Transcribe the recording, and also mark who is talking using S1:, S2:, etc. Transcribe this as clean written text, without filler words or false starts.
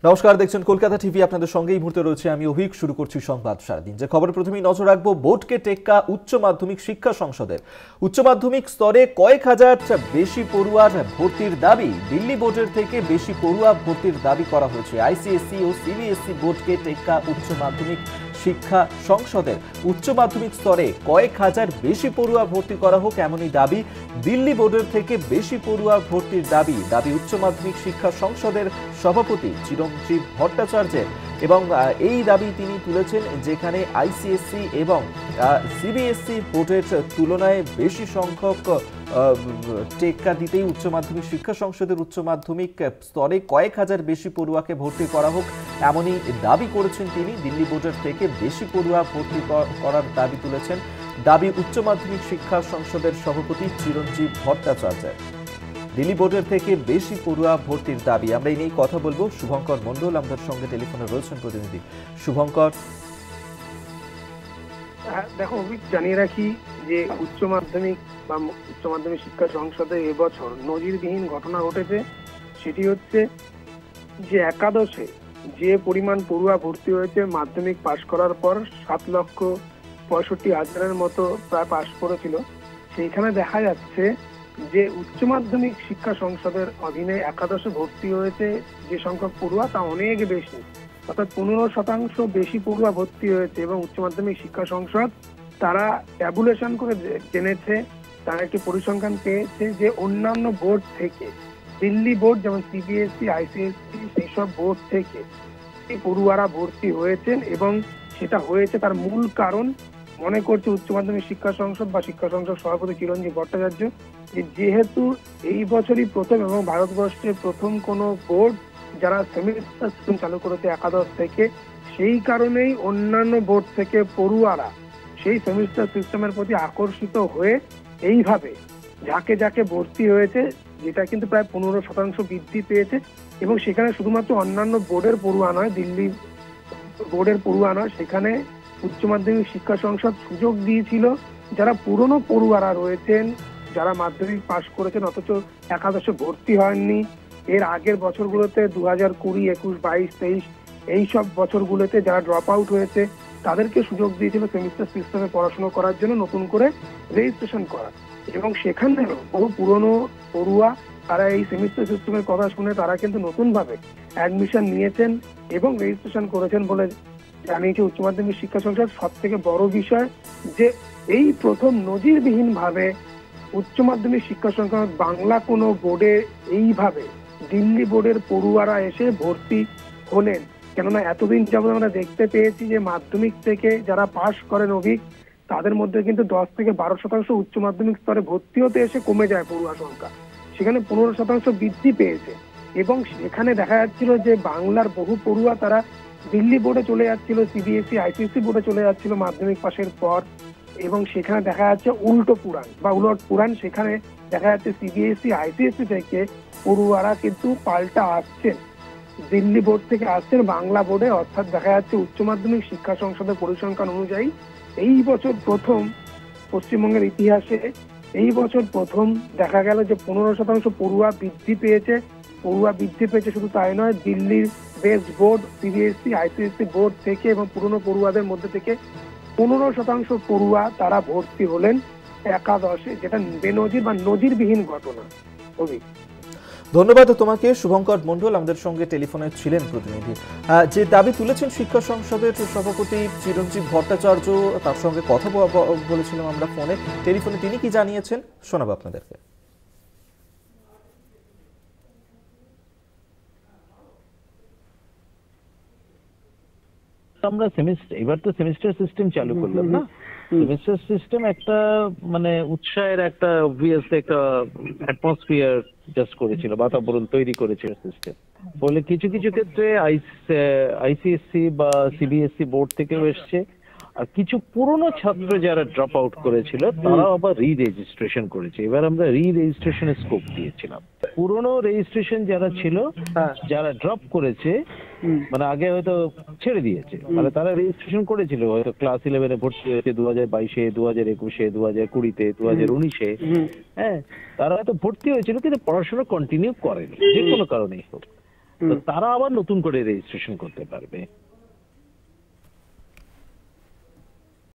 S1: নমস্কার, দেখছেন কলকাতা টিভি। আপনাদের সঙ্গে এই মুহূর্তে রয়েছে আমি অভিক। শুরু করছি সংবাদ সারাদিন। যে খবর প্রথমেই নজর রাখবো, বোর্ডকে টেক্কা উচ্চ মাধ্যমিক শিক্ষা সংসদের। উচ্চ মাধ্যমিক স্তরে কয়েক হাজার বেশি পড়ুয়ার ভর্তির দাবি। দিল্লি বোর্ডের থেকে বেশি পড়ুয়া ভর্তির দাবি করা হয়েছে। আইসিএসসি ও সিবিএসসি বোর্ডকে টেক্কা উচ্চ মাধ্যমিক শিক্ষা সংসদের। উচ্চ মাধ্যমিক স্তরে কয়েক হাজার বেশি পড়ুয়া ভর্তি করা হোক, এমনই দাবি। দিল্লি বোর্ডের থেকে বেশি পড়ুয়া ভর্তির দাবি উচ্চ মাধ্যমিক শিক্ষা সংসদের সভাপতি চিরঞ্জীব ভট্টাচার্যের। এবং এই দাবি তিনি তুলেছেন, যেখানে আইসিএসসি এবং সিবিএসসি বোর্ডের তুলনায় বেশি সংখ্যক টেক্কা দিতেই উচ্চ মাধ্যমিক শিক্ষা সংসদের উচ্চ মাধ্যমিক স্তরে কয়েক হাজার বেশি পড়ুয়াকে ভর্তি করা হোক, এমনই দাবি করেছেন তিনি। দিল্লি বোর্ডের থেকে বেশি পড়ুয়া ভর্তি করার দাবি তুলেছেন উচ্চ মাধ্যমিক শিক্ষা সংসদের সভাপতি চিরঞ্জীব ভট্টাচার্যের। দিল্লি বোর্ডের থেকে বেশি পড়ুয়া ভর্তির দাবি। আমরা এই নিয়ে কথা বলবো। শুভঙ্কর মন্ডল আমাদের সঙ্গে টেলিফোনে রয়েছেন প্রতিনিধি। শুভঙ্কর,
S2: দেখো অভিক, জানিয়ে রাখি যে উচ্চ মাধ্যমিক শিক্ষা সংসদে এবছর নজিরবিহীন ঘটনা ঘটেছে। সেটি হচ্ছে যে একাদশে যে পরিমাণ পড়ুয়া ভর্তি হয়েছে, মাধ্যমিক পাশ করার পর 7,65,000-এর মতো প্রায় পাশ করেছিল। সেইখানে দেখা যাচ্ছে যে উচ্চ মাধ্যমিক শিক্ষা সংসদের অধীনে একাদশে ভর্তি হয়েছে যে সংখ্যক পড়ুয়া, তা অনেক বেশি, অর্থাৎ 15% বেশি পড়ুয়া ভর্তি হয়েছে। এবং উচ্চ মাধ্যমিক শিক্ষা সংসদ তারা ট্যাবুলেশন করে জেনেছে, তারা একটি পরিসংখ্যান পেয়েছে যে অন্যান্য বোর্ড থেকে, দিল্লি বোর্ড যেমন সিবিএসসি, আইসিএসসি, সেই সব বোর্ড থেকে পড়ুয়ারা ভর্তি হয়েছেন। এবং সেটা হয়েছে, তার মূল কারণ মনে করছে উচ্চ মাধ্যমিক শিক্ষা সংসদ বা শিক্ষা সংসদ সভাপতি চিরঞ্জীব ভট্টাচার্য, যে যেহেতু এই বছরই প্রথম এবং ভারতবর্ষের প্রথম কোনো বোর্ড যারা সেমিস্টার সিস্টেম চালু করেছে একাদশ থেকে, সেই কারণেই অন্যান্য বোর্ড থেকে পড়ুয়ারা সেই সেমিস্টার সিস্টেমের প্রতি আকর্ষিত হয়ে এইভাবে ঝাঁকে ঝাঁকে ভর্তি হয়েছে, যেটা কিন্তু প্রায় 15% বৃদ্ধি পেয়েছে। এবং সেখানে শুধুমাত্র অন্যান্য বোর্ডের পড়ুয়া নয়, দিল্লি বোর্ডের পড়ুয়া নয়, সেখানে উচ্চ মাধ্যমিক শিক্ষা সংসদ সুযোগ দিয়েছিল যারা পুরনো পড়ুয়ারা রয়েছেন, যারা মাধ্যমিক পাশ করেছেন অথচ একাদশে ভর্তি হয়নি, এর আগের বছরগুলোতে 2020, 21, 22, 23 এই সব বছরগুলোতে যারা ড্রপ আউট হয়েছে, তাদেরকে সুযোগ দিয়েছিল সেমিস্টার সিস্টেমে পড়াশোনা করার জন্য, নতুন করে রেজিস্ট্রেশন করা। এবং সেখানে বহু পুরনো পড়ুয়া তারা এই সেমিস্টার সিস্টেমের কথা শুনে তারা কিন্তু নতুনভাবে অ্যাডমিশন নিয়েছেন এবং রেজিস্ট্রেশন করেছেন বলে জানিয়েছে উচ্চ মাধ্যমিক শিক্ষা সংসদ। সব থেকে বড় বিষয় যে এই প্রথম নজিরবিহীন ভাবে উচ্চ মাধ্যমিক শিক্ষা সংসদ বাংলা কোনো বোর্ডে এইভাবে দিল্লি বোর্ডের পড়ুয়ারা এসে ভর্তি হলেন। কেননা এতদিন যাবত আমরা দেখতে পেয়েছি যে মাধ্যমিক থেকে যারা পাশ করেন অভিক, তাদের মধ্যে কিন্তু 10 থেকে 12% উচ্চ মাধ্যমিক স্তরে ভর্তি হতে এসে কমে যায় পড়ুয়া সংখ্যা, সেখানে 15% বৃদ্ধি পেয়েছে। এবং সেখানে দেখা যাচ্ছিল যে বাংলার বহু পড়ুয়া তারা দিল্লি বোর্ডে চলে যাচ্ছিল, সিবিএসসি, আইসিএসসি বোর্ডে চলে যাচ্ছিল মাধ্যমিক পাশের পর। এবং সেখানে দেখা যাচ্ছে উল্টো পুরাণ বা উলট পুরাণ, সেখানে দেখা যাচ্ছে সিবিএসসি, আইসিএসসি থেকে পড়ুয়ারা কিন্তু পাল্টা আসছেন, দিল্লি বোর্ড থেকে আসছেন বাংলা বোর্ডে। অর্থাৎ দেখা যাচ্ছে উচ্চ মাধ্যমিক শিক্ষা সংসদের পরিসংখ্যান অনুযায়ী এই বছর প্রথম পশ্চিমবঙ্গের ইতিহাসে এই বছর প্রথম দেখা গেল যে 15% পড়ুয়া বৃদ্ধি পেয়েছে। পড়ুয়া বৃদ্ধি পেয়েছে শুধু তাই নয়, দিল্লির best board, CBSE, ICSE board থেকে এবং পুরনো পড়ুয়াদের মধ্যে থেকে 15% পড়ুয়া তারা ভর্তি হলেন একাদশে, যেটা বেনজির বা নজিরবিহীন ঘটনা।
S1: ধন্যবাদ তোমাকে শুভঙ্কর মন্ডল, আমাদের সঙ্গে টেলিফোনে ছিলেন প্রতিনিধি। যে দাবি তুলেছেন শিক্ষা সংসদের সভাপতি চিরঞ্জীব ভট্টাচার্য, তার সঙ্গে কথা বলেছিলাম আমরা টেলিফোনে। তিনি কি জানিয়েছেন শোনাবো আপনাদেরকে।
S3: আমরা এবার তো সেমিস্টার সিস্টেম চালু করলাম না। সেমিস্টার সিস্টেম একটা মানে উৎসাহের একটা অবভিয়াসলি একটা অ্যাটমসফিয়ার জাস্ট করেছিল, বাতাবরণ তৈরি করেছিল সিস্টেম। বলে কিছু কিছু ক্ষেত্রে আইসিএসসি বা সিবিএসসি বোর্ড থেকেও এসছে, আর কিছু পুরনো ছাত্র যারা ড্রপ আউট করেছিল তারাও আবার রি রেজিস্ট্রেশন করেছে। এবার আমরা রি রেজিস্ট্রেশনের স্কোপ দিয়েছিলাম। পুরনো রেজিস্ট্রেশন যারা ছিল, যারা ড্রপ করেছে, মানে আগে হয়তো ছেড়ে দিয়েছে, মানে তারা রেজিস্ট্রেশন করেছিল হয়তো ক্লাস 11-এ ভর্তি হয়েছে 2022-এ, 2021-এ, 2020-তে, 2019-এ, হ্যাঁ, তারা হয়তো ভর্তি হয়েছিল কিন্তু পড়াশোনা কন্টিনিউ করেনি, যে কোনো কারণেই হোক। তো তারা আবার নতুন করে রেজিস্ট্রেশন করতে পারবে।